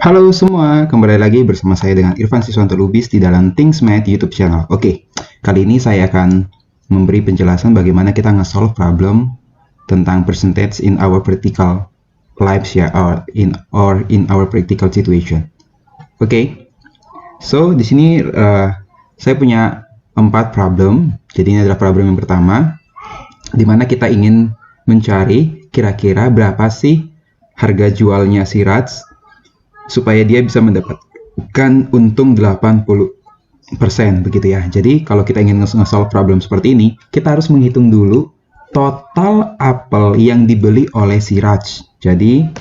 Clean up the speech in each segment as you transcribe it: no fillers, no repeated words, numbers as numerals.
Halo semua, kembali lagi bersama saya dengan Irfan Siswanto Lubis di dalam ThingsMath YouTube channel. Oke, kali ini saya akan memberi penjelasan bagaimana kita nge-solve problem tentang percentage in our practical lives ya, or in our practical situation. Oke, so di sini saya punya 4 problem. Jadi ini adalah problem yang pertama, di mana kita ingin mencari kira-kira berapa sih harga jualnya si Rats supaya dia bisa mendapatkan untung 80% begitu ya. Jadi kalau kita ingin nge-solve problem seperti ini, kita harus menghitung dulu total apel yang dibeli oleh si Raj. Jadi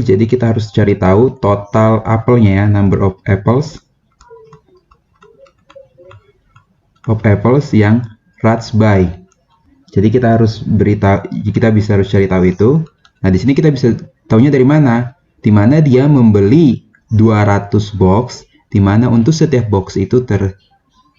jadi kita harus cari tahu total apelnya ya, number of apples yang Raj buy. Jadi kita harus harus cari tahu itu. Nah, di sini kita bisa tahunya dari mana? Di mana dia membeli 200 box, di mana untuk setiap box itu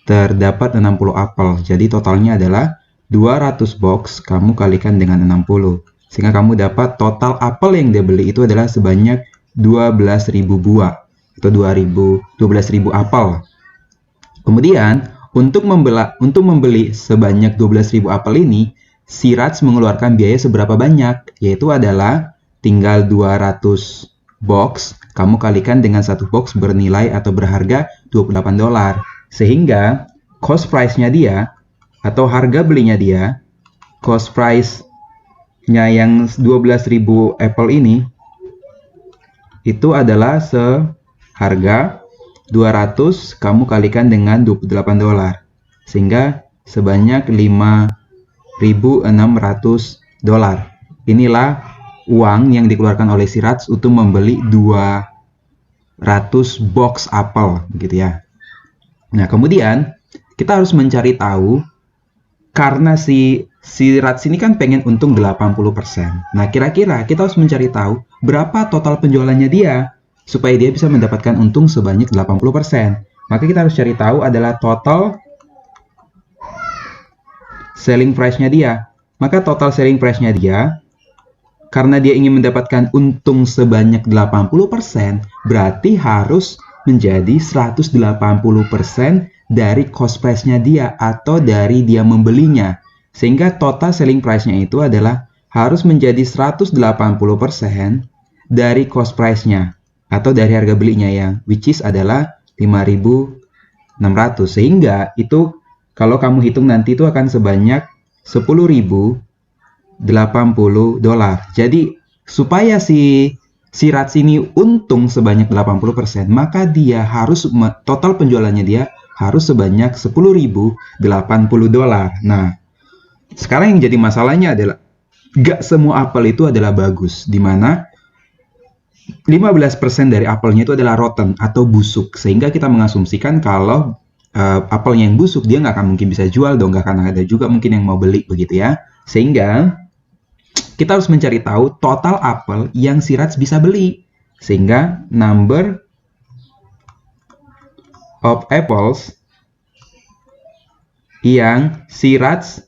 terdapat 60 apel. Jadi totalnya adalah 200 box kamu kalikan dengan 60. Sehingga kamu dapat total apel yang dia beli itu adalah sebanyak 12.000 buah atau 12.000 apel. Kemudian untuk membeli sebanyak 12.000 apel ini, si Raj mengeluarkan biaya seberapa banyak? Yaitu adalah tinggal 200 box, kamu kalikan dengan satu box bernilai atau berharga $28. Sehingga cost price-nya dia, atau harga belinya dia, cost price-nya yang 12.000 apel ini, itu adalah seharga 200 kamu kalikan dengan $28, sehingga sebanyak $5.600. Inilah uang yang dikeluarkan oleh si Raj untuk membeli 200 box apel gitu ya. Nah, kemudian kita harus mencari tahu, karena si Raj ini kan pengen untung 80%. Nah, kira-kira kita harus mencari tahu berapa total penjualannya dia supaya dia bisa mendapatkan untung sebanyak 80%. Maka kita harus cari tahu adalah total selling price-nya dia. Maka total selling price-nya dia, karena dia ingin mendapatkan untung sebanyak 80%, berarti harus menjadi 180% dari cost price-nya dia atau dari dia membelinya. Sehingga total selling price-nya itu adalah harus menjadi 180% dari cost price-nya atau dari harga belinya yang which is adalah 5.600. Sehingga itu kalau kamu hitung nanti itu akan sebanyak $10.080. Jadi supaya si Rats ini untung sebanyak 80%, maka dia harus total penjualannya dia harus sebanyak $10.080. Nah, sekarang yang jadi masalahnya adalah gak semua apel itu adalah bagus, di mana 15% dari apelnya itu adalah rotten atau busuk, sehingga kita mengasumsikan kalau apelnya yang busuk dia nggak akan mungkin bisa jual dong, nggak akan ada juga mungkin yang mau beli begitu ya. Sehingga kita harus mencari tahu total apel yang si Raj bisa beli, sehingga number of apples yang si Raj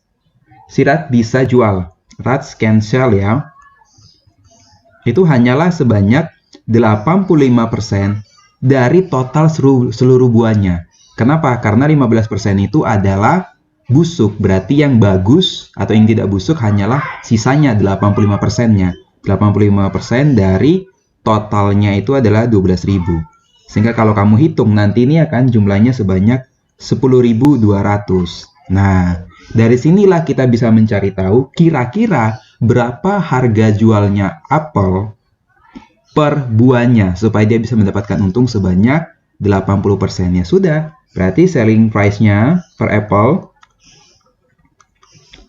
bisa jual, Raj can sell ya, itu hanyalah sebanyak 85% dari total seluruh buahnya. Kenapa? Karena 15% itu adalah busuk, berarti yang bagus atau yang tidak busuk hanyalah sisanya 85%-nya. 85% dari totalnya itu adalah 12.000. Sehingga kalau kamu hitung nanti ini akan jumlahnya sebanyak 10.200. Nah, dari sinilah kita bisa mencari tahu kira-kira berapa harga jualnya apel per buahnya supaya dia bisa mendapatkan untung sebanyak 80%. Ya sudah, berarti selling price-nya per apple,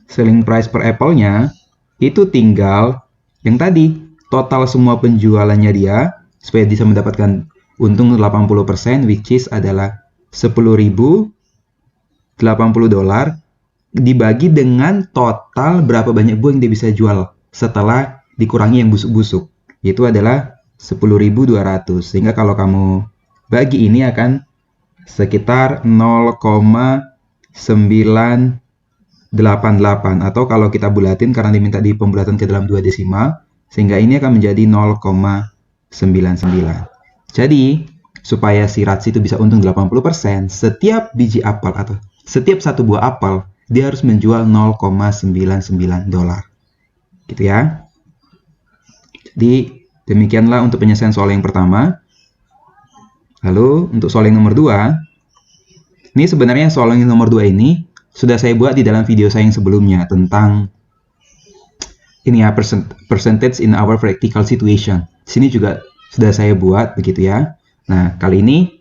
selling price per apple-nya itu tinggal yang tadi, total semua penjualannya dia supaya bisa mendapatkan untung 80%, which is adalah $10.080, dibagi dengan total berapa banyak buah yang dia bisa jual setelah dikurangi yang busuk-busuk, yaitu adalah 10.200. Sehingga kalau kamu bagi ini akan sekitar 0,98 0,88 atau kalau kita bulatin karena diminta di pembulatan ke dalam 2 desimal, sehingga ini akan menjadi 0,99. Jadi, supaya si Ratsi itu bisa untung 80%, setiap biji apel atau setiap satu buah apel, dia harus menjual 0,99 dolar. Gitu ya. Jadi, demikianlah untuk penyelesaian soal yang pertama. Lalu, untuk soal yang nomor 2, ini sebenarnya soal yang nomor 2 ini sudah saya buat di dalam video saya yang sebelumnya tentang ini ya, percentage in our practical situation. Di sini juga sudah saya buat begitu ya. Nah, kali ini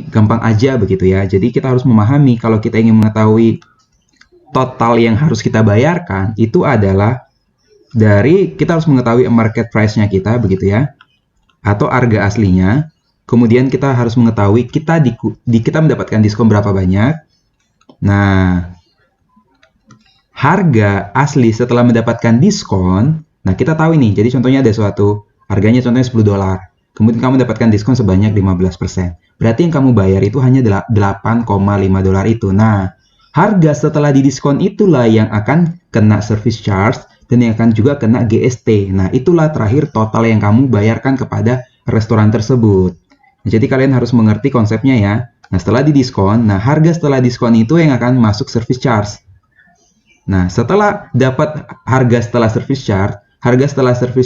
gampang aja begitu ya. Jadi kita harus memahami kalau kita ingin mengetahui total yang harus kita bayarkan itu adalah dari kita harus mengetahui market price-nya kita begitu ya. Atau harga aslinya. Kemudian kita harus mengetahui kita mendapatkan diskon berapa banyak. Nah, harga asli setelah mendapatkan diskon, nah kita tahu ini. Jadi contohnya ada suatu harganya contohnya 10 dolar. Kemudian kamu mendapatkan diskon sebanyak 15%. Berarti yang kamu bayar itu hanya 8,5 dolar itu. Nah, harga setelah didiskon itulah yang akan kena service charge dan yang akan juga kena GST. Nah, itulah terakhir total yang kamu bayarkan kepada restoran tersebut. Jadi kalian harus mengerti konsepnya ya. Nah, setelah didiskon, nah harga setelah diskon itu yang akan masuk service charge. Nah, setelah dapat harga setelah service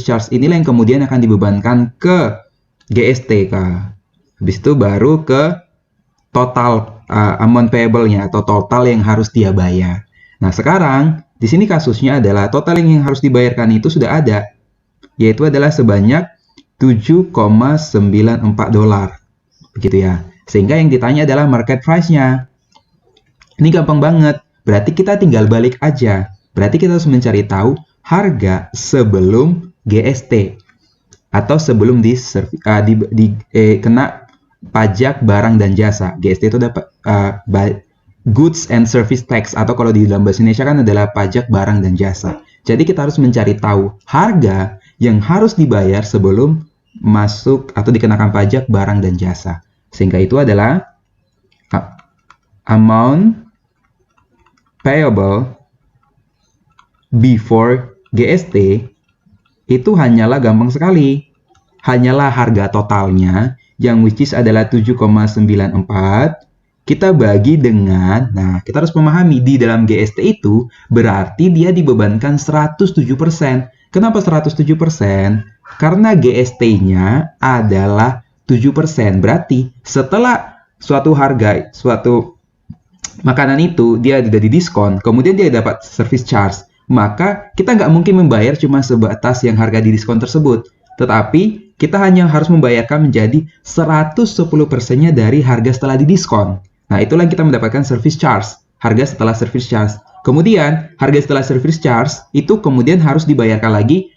charge inilah yang kemudian akan dibebankan ke GST Kak. Habis itu baru ke total amount payable-nya atau total yang harus dia bayar. Nah, sekarang di sini kasusnya adalah total yang harus dibayarkan itu sudah ada, yaitu adalah sebanyak 7,94 dolar. Begitu ya. Sehingga yang ditanya adalah market price-nya. Ini gampang banget. Berarti kita tinggal balik aja. Berarti kita harus mencari tahu harga sebelum GST atau sebelum kena pajak barang dan jasa. GST itu dapat goods and service tax atau kalau di dalam bahasa Indonesia kan adalah pajak barang dan jasa. Jadi kita harus mencari tahu harga yang harus dibayar sebelum masuk atau dikenakan pajak barang dan jasa. Sehingga itu adalah amount payable before GST itu hanyalah gampang sekali. Hanyalah harga totalnya yang which is adalah 7,94 kita bagi dengan, nah kita harus memahami di dalam GST itu berarti dia dibebankan 107%. Kenapa 107%? Karena GST-nya adalah 7%. Berarti setelah suatu harga, suatu makanan itu dia sudah didiskon, kemudian dia dapat service charge, maka kita nggak mungkin membayar cuma sebatas yang harga didiskon tersebut. Tetapi kita hanya harus membayarkan menjadi 110%-nya dari harga setelah didiskon. Nah, itulah kita mendapatkan service charge, harga setelah service charge. Kemudian, harga setelah service charge itu kemudian harus dibayarkan lagi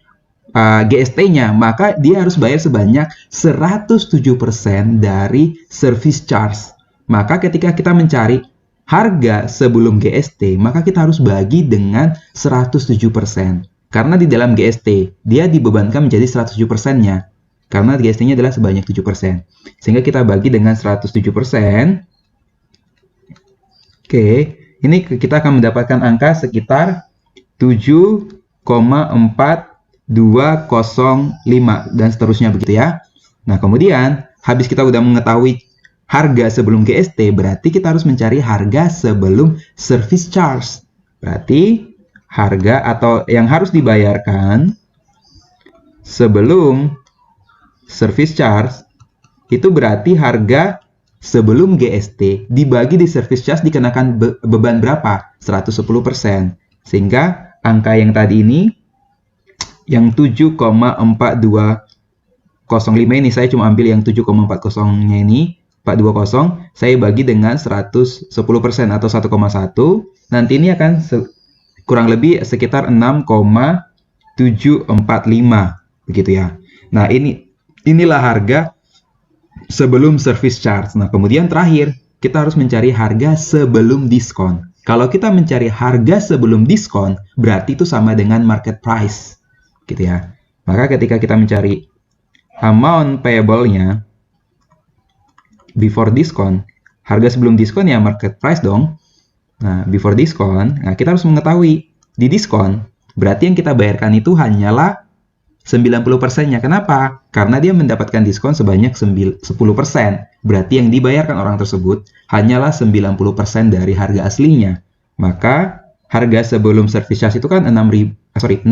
GST-nya, maka dia harus bayar sebanyak 107% dari service charge. Maka ketika kita mencari harga sebelum GST, maka kita harus bagi dengan 107%. Karena di dalam GST, dia dibebankan menjadi 107%-nya. Karena GST-nya adalah sebanyak 7%. Sehingga kita bagi dengan 107%. Oke, ini kita akan mendapatkan angka sekitar 7,4205 dan seterusnya begitu ya. Nah, kemudian habis kita udah mengetahui harga sebelum GST, berarti kita harus mencari harga sebelum service charge. Berarti harga atau yang harus dibayarkan sebelum service charge itu berarti harga sebelum GST dibagi di service charge dikenakan beban berapa? 110%. Sehingga angka yang tadi ini, yang 7,4205 ini, saya cuma ambil yang 7,40-nya ini, 420, saya bagi dengan 110% atau 1,1. Nanti ini akan kurang lebih sekitar 6,745. Begitu ya. Nah, inilah harga sebelum service charge. Nah, kemudian terakhir, kita harus mencari harga sebelum diskon. Kalau kita mencari harga sebelum diskon, berarti itu sama dengan market price. Gitu ya. Maka ketika kita mencari amount payable-nya before diskon, harga sebelum diskon ya market price dong. Nah, before diskon, nah kita harus mengetahui di diskon, berarti yang kita bayarkan itu hanyalah 90%-nya. Kenapa? Karena dia mendapatkan diskon sebanyak 10%. Berarti yang dibayarkan orang tersebut hanyalah 90% dari harga aslinya. Maka harga sebelum service charge itu kan 6,745.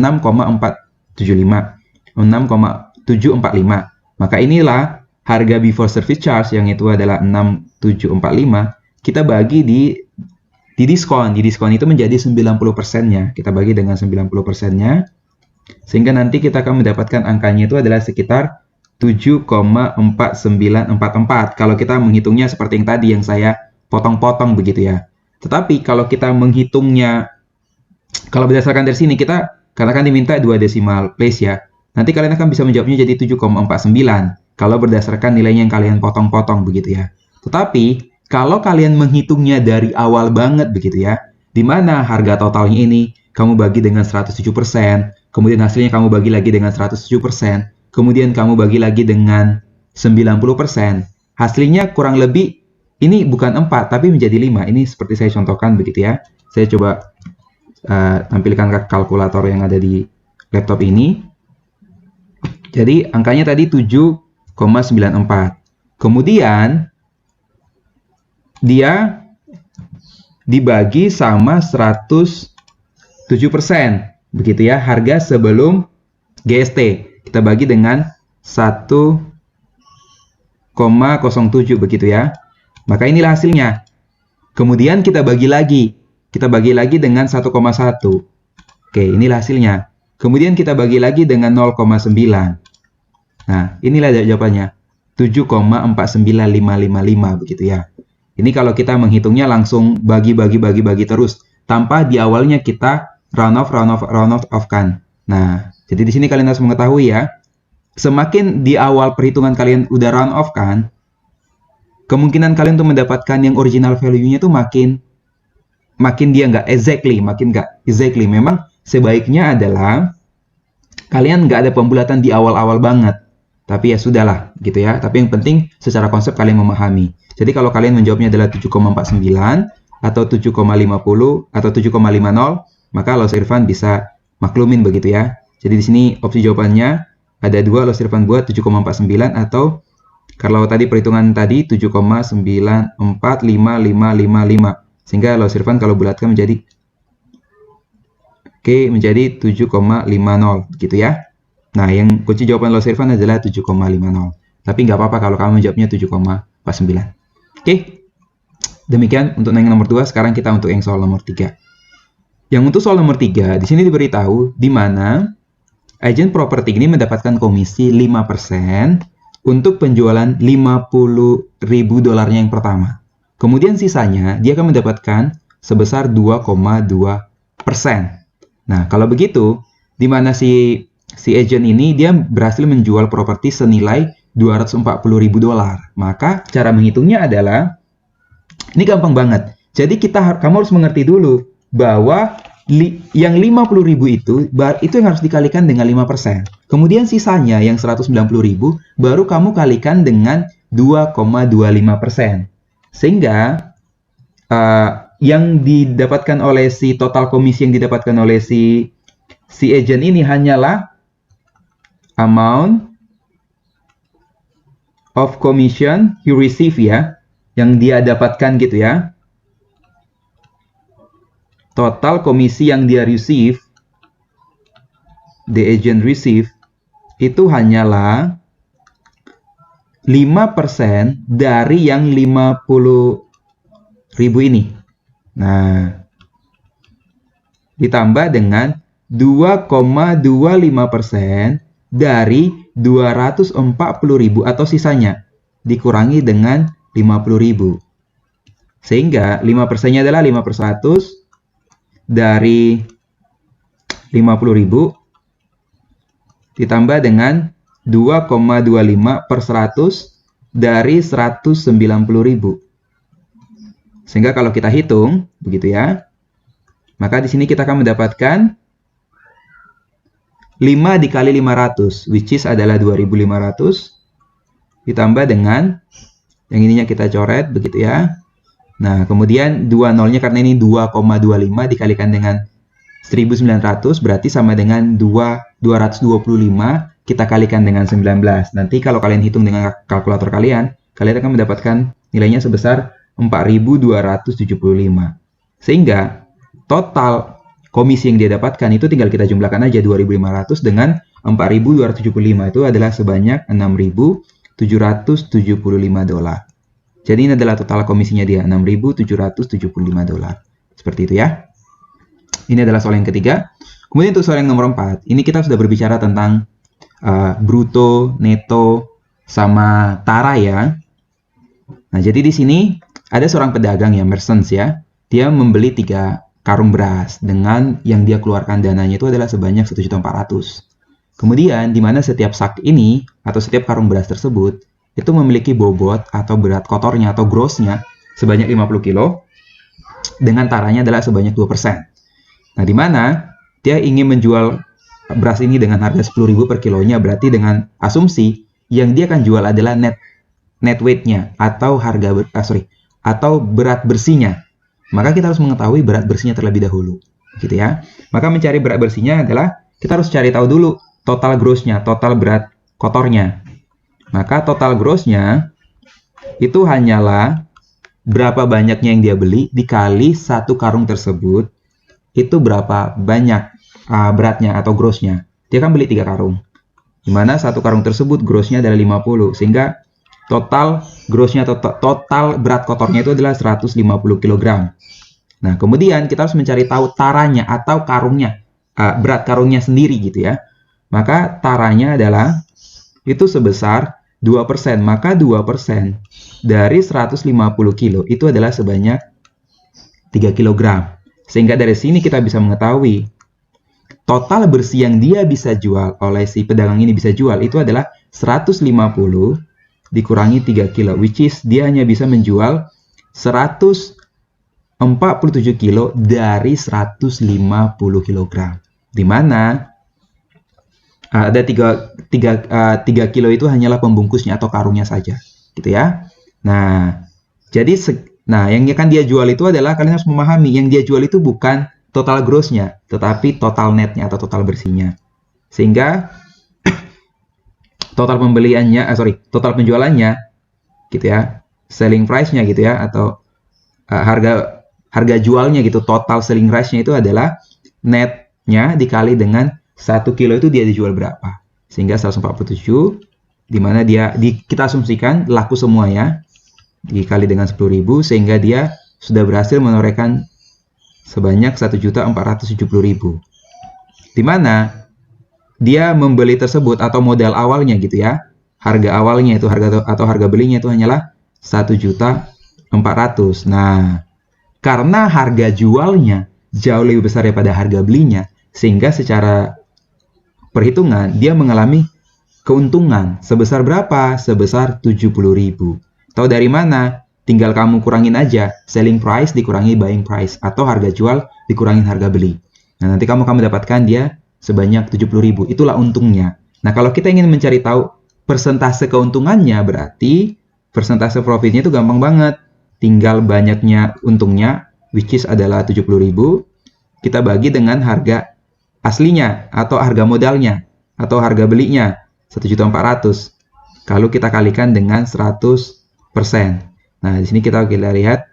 Maka inilah harga before service charge yang itu adalah 6,745. Kita bagi di diskon. Di diskon itu menjadi 90%-nya. Kita bagi dengan 90%-nya. Sehingga nanti kita akan mendapatkan angkanya itu adalah sekitar 7,4944. Kalau kita menghitungnya seperti yang tadi yang saya potong-potong begitu ya. Tetapi kalau kita menghitungnya, kalau berdasarkan dari sini kita, karena kan diminta 2 decimal place ya. Nanti kalian akan bisa menjawabnya jadi 7,49. Kalau berdasarkan nilainya yang kalian potong-potong begitu ya. Tetapi kalau kalian menghitungnya dari awal banget begitu ya, di mana harga totalnya ini kamu bagi dengan 107%, kemudian hasilnya kamu bagi lagi dengan 107%, kemudian kamu bagi lagi dengan 90%, hasilnya kurang lebih ini bukan 4 tapi menjadi 5. Ini seperti saya contohkan begitu ya. Saya coba tampilkan kalkulator yang ada di laptop ini. Jadi angkanya tadi 7,94. Kemudian dia dibagi sama 107%. Begitu ya, harga sebelum GST. Kita bagi dengan 1,07 begitu ya. Maka inilah hasilnya. Kemudian kita bagi lagi. Kita bagi lagi dengan 1,1. Oke, inilah hasilnya. Kemudian kita bagi lagi dengan 0,9. Nah, inilah jawabannya. 7,49555 begitu ya. Ini kalau kita menghitungnya langsung bagi terus. Tanpa di awalnya kita round off kan. Nah, jadi di sini kalian harus mengetahui ya. Semakin di awal perhitungan kalian udah round off kan, kemungkinan kalian untuk mendapatkan yang original value-nya itu makin dia nggak exactly. Memang sebaiknya adalah kalian nggak ada pembulatan di awal-awal banget. Tapi ya sudahlah gitu ya. Tapi yang penting secara konsep kalian memahami. Jadi kalau kalian menjawabnya adalah 7,49 atau 7,50 atau 7,50, maka Los Irfan bisa maklumin begitu ya. Jadi di sini opsi jawabannya ada 2, Los Irfan buat 7,49 atau kalau tadi perhitungan tadi 7,945555. Sehingga Los Irfan kalau bulatkan menjadi menjadi 7,50 gitu ya. Nah, yang kunci jawaban Los Irfan adalah 7,50. Tapi nggak apa-apa kalau kamu menjawabnya 7,49. Oke. Demikian untuk yang nomor 2. Sekarang kita untuk yang soal nomor 3. Yang untuk soal nomor 3, di sini diberitahu di mana agen properti ini mendapatkan komisi 5% untuk penjualan $50.000 yang pertama. Kemudian sisanya dia akan mendapatkan sebesar 2,2%. Nah, kalau begitu, di mana si agent ini dia berhasil menjual properti senilai $240.000. Maka cara menghitungnya adalah ini gampang banget. Jadi kamu harus mengerti dulu bahwa yang 50.000 itu yang harus dikalikan dengan 5%. Kemudian sisanya yang 190.000 baru kamu kalikan dengan 2,25%. Sehingga yang didapatkan oleh si total komisi yang didapatkan oleh si agent ini hanyalah amount of commission he receive ya, yang dia dapatkan gitu ya. Total komisi yang dia receive, the agent receive, itu hanyalah 5% dari yang 50.000 ini. Nah, ditambah dengan 2,25% dari 240.000 atau sisanya, dikurangi dengan 50.000. Sehingga 5%-nya adalah 5/100 dari 50.000 ditambah dengan 2,25/100 dari 190.000. Sehingga kalau kita hitung begitu ya, maka di sini kita akan mendapatkan 5 dikali 500, which is adalah 2.500, ditambah dengan yang ininya kita coret begitu ya, Nah, kemudian 2 nolnya karena ini 2,25 dikalikan dengan 1900 berarti sama dengan 225 kita kalikan dengan 19. Nanti kalau kalian hitung dengan kalkulator kalian akan mendapatkan nilainya sebesar 4.275. Sehingga total komisi yang dia dapatkan itu tinggal kita jumlahkan aja 2.500 dengan 4.275 itu adalah sebanyak 6.775 dolar. Jadi ini adalah total komisinya dia, 6.775 dolar. Seperti itu ya. Ini adalah soal yang ketiga. Kemudian untuk soal yang nomor 4, ini kita sudah berbicara tentang bruto, neto, sama tara ya. Nah, jadi di sini ada seorang pedagang ya, merchants ya. Dia membeli 3 karung beras dengan yang dia keluarkan dananya itu adalah sebanyak 1.400.000. Kemudian di mana setiap sak ini atau setiap karung beras tersebut itu memiliki bobot atau berat kotornya atau grossnya sebanyak 50 kilo dengan taranya adalah sebanyak 2%. Nah, di mana dia ingin menjual beras ini dengan harga 10.000 per kilonya, berarti dengan asumsi yang dia akan jual adalah net weight-nya atau atau berat bersihnya. Maka kita harus mengetahui berat bersihnya terlebih dahulu, gitu ya. Maka mencari berat bersihnya adalah kita harus cari tahu dulu total gross-nya, total berat kotornya. Maka total gross-nya itu hanyalah berapa banyaknya yang dia beli dikali satu karung tersebut, itu berapa banyak beratnya atau gross-nya. Dia kan beli 3 karung. Dimana satu karung tersebut gross-nya adalah 50. Sehingga total gross-nya, total berat kotornya itu adalah 150 kg. Nah, kemudian kita harus mencari tahu taranya atau karungnya, berat karungnya sendiri gitu ya. Maka taranya adalah itu sebesar 2%, maka 2% dari 150 kilo itu adalah sebanyak 3 kg. Sehingga dari sini kita bisa mengetahui total bersih yang dia bisa jual oleh si pedagang ini bisa jual itu adalah 150 dikurangi 3 kilo, which is dia hanya bisa menjual 147 kilo dari 150 kg. Di mana ada 3 kilo itu hanyalah pembungkusnya atau karungnya saja, gitu ya. Nah, jadi yang akan dia jual itu adalah, kalian harus memahami, yang dia jual itu bukan total gross-nya, tetapi total net-nya atau total bersihnya. Sehingga total total penjualannya, gitu ya, selling price-nya gitu ya, atau harga jualnya gitu, total selling price-nya itu adalah net-nya dikali dengan 1 kilo itu dia dijual berapa. Sehingga 147, dimana kita asumsikan laku semua ya, dikali dengan 10.000, sehingga dia sudah berhasil menorehkan sebanyak 1.470.000. Dimana dia membeli tersebut atau modal awalnya gitu ya, harga awalnya itu harga belinya itu hanyalah 1.400.000. Nah, karena harga jualnya jauh lebih besar daripada harga belinya, sehingga secara perhitungan dia mengalami keuntungan sebesar berapa? Sebesar 70.000. Tahu dari mana? Tinggal kamu kurangin aja selling price dikurangi buying price atau harga jual dikurangin harga beli. Nah, nanti kamu dapatkan dia sebanyak 70.000. Itulah untungnya. Nah, kalau kita ingin mencari tahu persentase keuntungannya, berarti persentase profitnya itu gampang banget. Tinggal banyaknya untungnya, which is adalah 70.000, kita bagi dengan harga aslinya atau harga modalnya atau harga belinya 1.400.000. Kalau kita kalikan dengan 100%. Nah, di sini kita lihat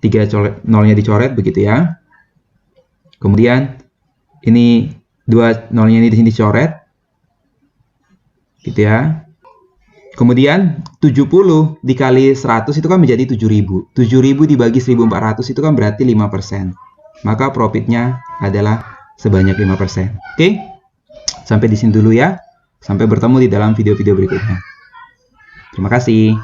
3 nolnya dicoret begitu ya. Kemudian ini 2 nolnya ini di sini dicoret. Gitu ya. Kemudian 70 dikali 100 itu kan menjadi 7.000. 7.000 dibagi 1.400 itu kan berarti 5%. Maka profitnya adalah sebanyak 5%. Oke? Sampai di sini dulu ya. Sampai bertemu di dalam video-video berikutnya. Terima kasih.